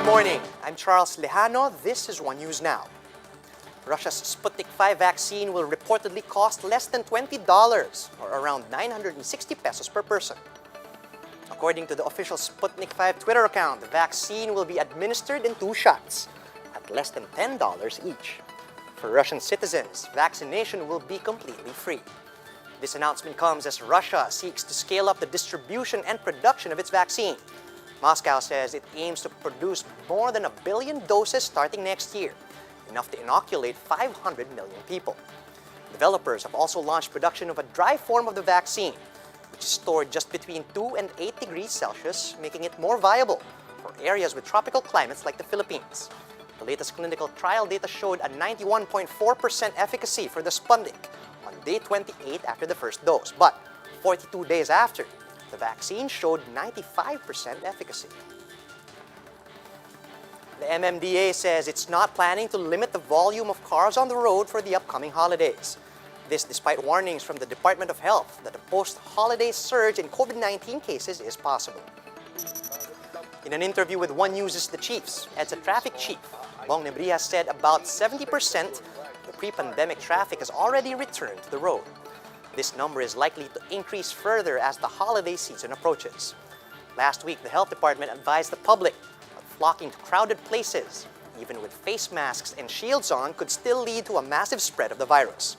morning. I'm Charles Lejano. This is One News Now. Russia's Sputnik V vaccine will reportedly cost less than $20, or around 960 pesos per person. According to the official Sputnik V Twitter account, the vaccine will be administered in 2 shots at less than $10 each. For Russian citizens, vaccination will be completely free. This announcement comes as Russia seeks to scale up the distribution and production of its vaccine. Moscow says it aims to produce more than 1 billion doses starting next year, enough to inoculate 500 million people. Developers have also launched production of a dry form of the vaccine, which is stored just between 2 and 8 degrees Celsius, making it more viable for areas with tropical climates like the Philippines. The latest clinical trial data showed a 91.4% efficacy for the Sputnik on day 28 after the first dose, but 42 days after, the vaccine showed 95% efficacy. The MMDA says it's not planning to limit the volume of cars on the road for the upcoming holidays. This despite warnings from the Department of Health that a post-holiday surge in COVID-19 cases is possible. In an interview with One News' The Chiefs, EDSA traffic chief Bong Nebrija said about 70% of the pre-pandemic traffic has already returned to the road. This number is likely to increase further as the holiday season approaches. Last week, the health department advised the public that flocking to crowded places, even with face masks and shields on, could still lead to a massive spread of the virus.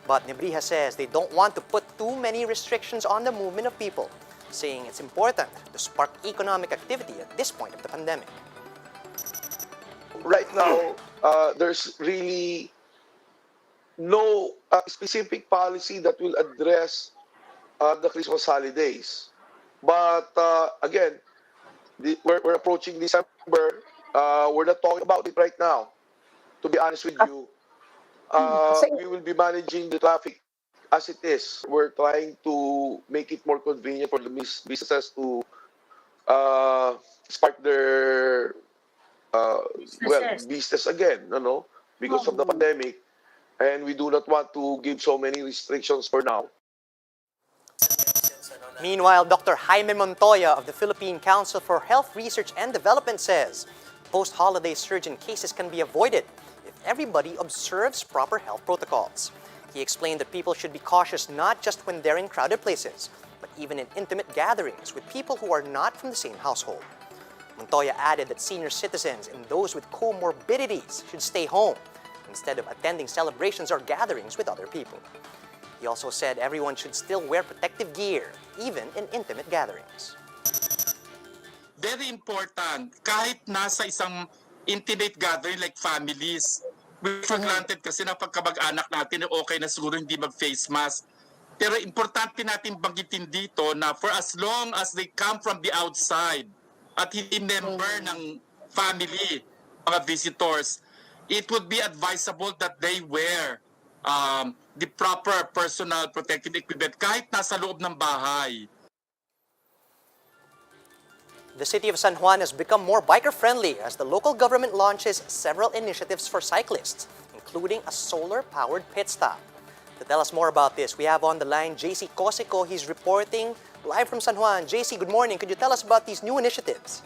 But Nebrija says they don't want to put too many restrictions on the movement of people, saying it's important to spark economic activity at this point of the pandemic. Right now, there's really no specific policy that will address the Christmas holidays. But again, we're approaching December. We're not talking about it right now. To be honest with you, we will be managing the traffic as it is. We're trying to make it more convenient for the businesses to start their business again, because of the pandemic. And we do not want to give so many restrictions for now. Meanwhile, Dr. Jaime Montoya of the Philippine Council for Health Research and Development says post-holiday surge in cases can be avoided if everybody observes proper health protocols. He explained that people should be cautious not just when they're in crowded places, but even in intimate gatherings with people who are not from the same household. Montoya added that senior citizens and those with comorbidities should stay home instead of attending celebrations or gatherings with other people. He also said everyone should still wear protective gear, even in intimate gatherings. Very important, kahit nasa isang intimate gathering like families, we for granted kasi na pagkamag-anak natin, okay na siguro hindi mag-face mask. Pero importante natin banggitin dito na for as long as they come from the outside at hindi member ng family, mga visitors, it would be advisable that they wear the proper personal protective equipment kahit nasa loob ng bahay. The city of San Juan has become more biker-friendly as the local government launches several initiatives for cyclists, including a solar-powered pit stop. To tell us more about this, we have on the line JC Cosico. He's reporting live from San Juan. JC, good morning. Could you tell us about these new initiatives?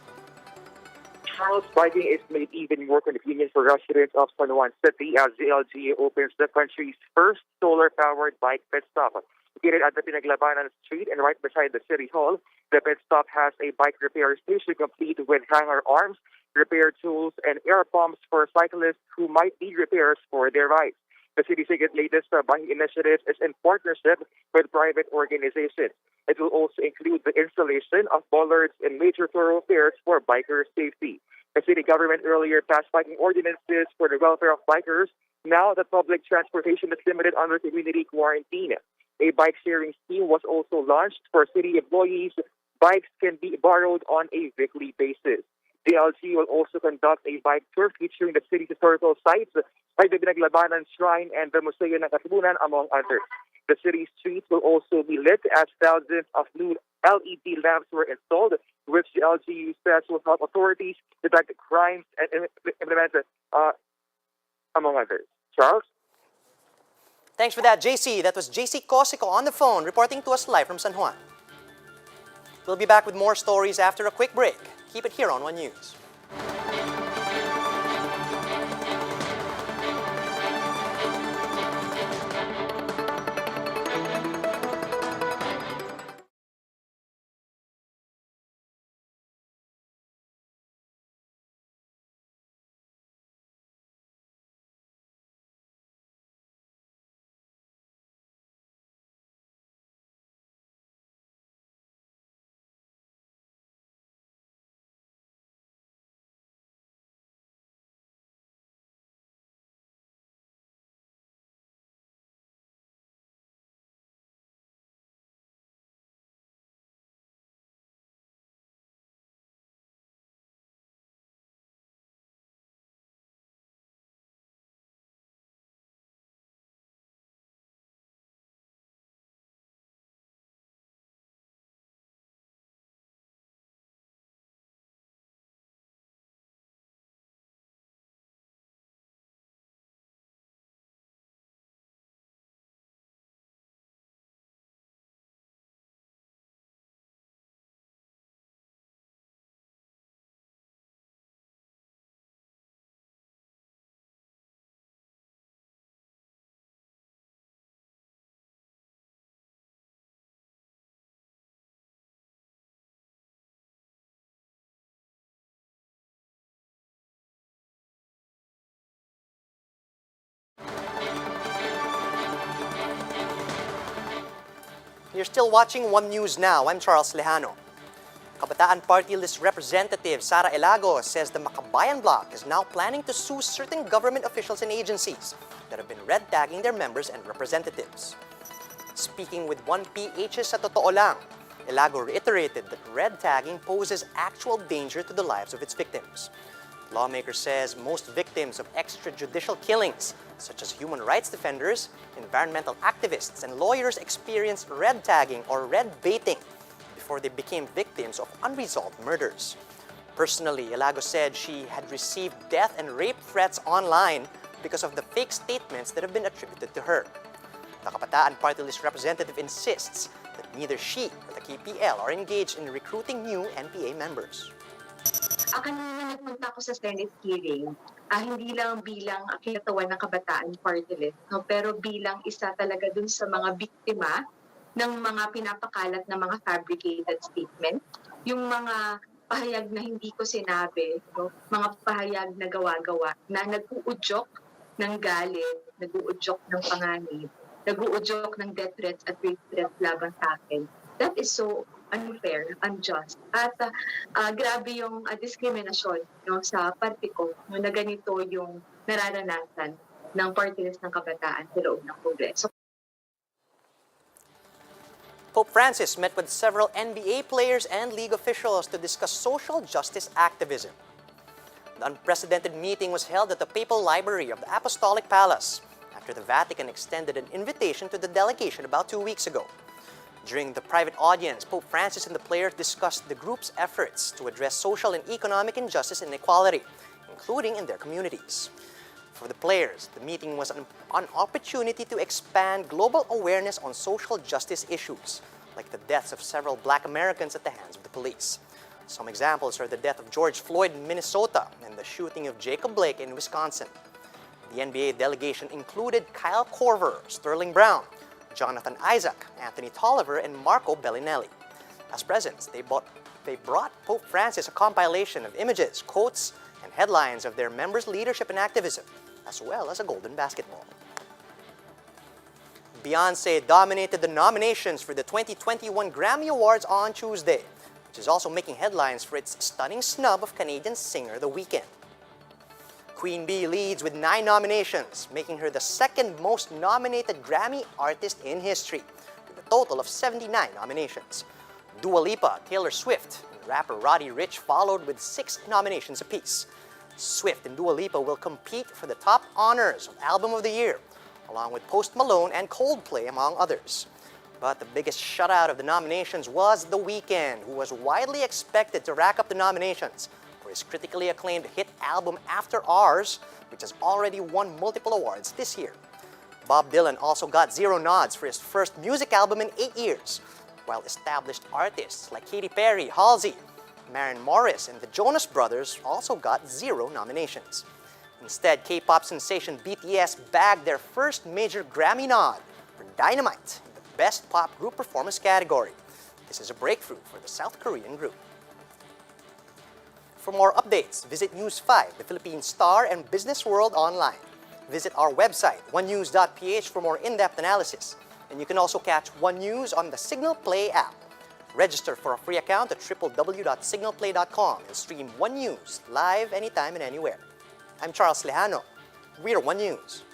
Charles, biking is made even more convenient for residents of San Juan City as the LGA opens the country's first solar-powered bike pit stop. Located at the Pinaglabanan Street and right beside the City Hall, the pit stop has a bike repair station complete with hanger arms, repair tools, and air pumps for cyclists who might need repairs for their bikes. The city's latest bike initiative is in partnership with private organizations. It will also include the installation of bollards in major thoroughfares for biker safety. The city government earlier passed biking ordinances for the welfare of bikers. Now that public transportation is limited under community quarantine. A bike sharing scheme was also launched for city employees. Bikes can be borrowed on a weekly basis. The LG will also conduct a bike tour featuring the city's historical sites like the Binaglabanan Shrine and the Museo ng Katipunan, among others. The city's streets will also be lit as thousands of new LED lamps were installed, which the LGU says will help authorities detect crimes and implement, among others. Charles? Thanks for that, JC. That was JC Cosico on the phone reporting to us live from San Juan. We'll be back with more stories after a quick break. Keep it here on One News. You're still watching One News Now. I'm Charles Lejano. Kabataan Party List Representative Sara ELAGO says the Makabayan bloc is now planning to sue certain government officials and agencies that have been red tagging their members and representatives. Speaking with 1PH's Sa Totoo Lang, ELAGO reiterated that red tagging poses actual danger to the lives of its victims. Lawmaker says most victims of extrajudicial killings, such as human rights defenders, environmental activists, and lawyers experienced red tagging or red baiting before they became victims of unresolved murders. Personally, ELAGO said she had received death and rape threats online because of the fake statements that have been attributed to her. The Kabataan Party List representative insists that neither she or the KPL are engaged in recruiting new NPA members. Kanina nagpunta ako sa Senate hearing, hindi lang bilang kinatawan ng Kabataan Party List, no, pero bilang isa talaga dun sa mga biktima ng mga pinapakalat na mga fabricated statement, yung mga pahayag na hindi ko sinabi, no, mga pahayag na gawa-gawa na nag-uudyok ng galit, nag-uudyok ng panganib, nag-uudyok ng death threats at rape threats laban sa akin. That is so unfair, unjust. At grabe yung diskriminasyon, no, sa party ko na ganito yung nararanasan ng party list ng kabataan sa loob ng Kongreso. Pope Francis met with several NBA players and league officials to discuss social justice activism. The unprecedented meeting was held at the Papal Library of the Apostolic Palace after the Vatican extended an invitation to the delegation about 2 weeks ago. During the private audience, Pope Francis and the players discussed the group's efforts to address social and economic injustice and inequality, including in their communities. For the players, the meeting was an opportunity to expand global awareness on social justice issues, like the deaths of several Black Americans at the hands of the police. Some examples are the death of George Floyd in Minnesota and the shooting of Jacob Blake in Wisconsin. The NBA delegation included Kyle Korver, Sterling Brown, Jonathan Isaac, Anthony Tolliver, and Marco Bellinelli. As presents, they brought Pope Francis a compilation of images, quotes, and headlines of their members' leadership and activism, as well as a golden basketball. Beyonce dominated the nominations for the 2021 Grammy Awards on Tuesday, which is also making headlines for its stunning snub of Canadian singer The Weeknd. Queen Bee leads with 9 nominations, making her the second most nominated Grammy artist in history, with a total of 79 nominations. Dua Lipa, Taylor Swift, and rapper Roddy Ricch followed with 6 nominations apiece. Swift and Dua Lipa will compete for the top honors of Album of the Year, along with Post Malone and Coldplay, among others. But the biggest shutout of the nominations was The Weeknd, who was widely expected to rack up the nominations for his critically acclaimed hit album After Hours, which has already won multiple awards this year. Bob Dylan also got 0 nods for his first music album in 8 years, while established artists like Katy Perry, Halsey, Maren Morris, and the Jonas Brothers also got 0 nominations. Instead, K-pop sensation BTS bagged their first major Grammy nod for Dynamite in the Best Pop Group Performance category. This is a breakthrough for the South Korean group. For more updates, visit News 5, the Philippine Star, and Business World online. Visit our website, onenews.ph, for more in-depth analysis. And you can also catch One News on the Signal Play app. Register for a free account at www.signalplay.com and stream One News live anytime and anywhere. I'm Charles Lejano. We're One News.